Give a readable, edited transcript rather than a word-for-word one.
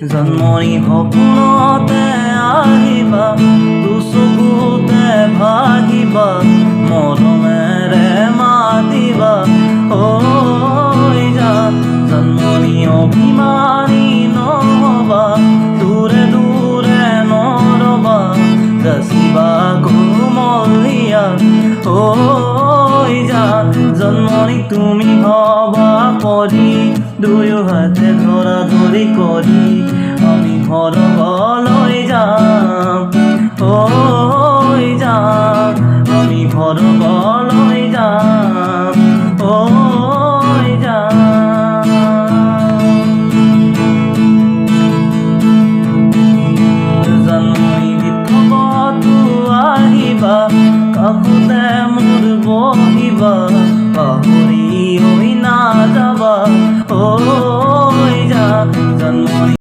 জন্মনি সপোনতে আহিবা, চকুতে ভাগিবা, মৰমেৰে মাতিবা ঐ জান। জন্মনি অভিমানী নহবা, দূৰে দূৰে নৰবা, যাচিবা কোমলীয়া ঐ জান। জন্মনি তুমি হবা পৰি, দুয়ো হাতে ধৰা ধৰি কৰি আমি ঘৰলৈ যাম ঐ জান। আমি ঘৰলৈ যাম ঐ জান। জন্মনি বিথবতো আহিবা, কাষতে মোৰ বহিবা, পাহৰি নাযাবা ঐ জান। জন্মনি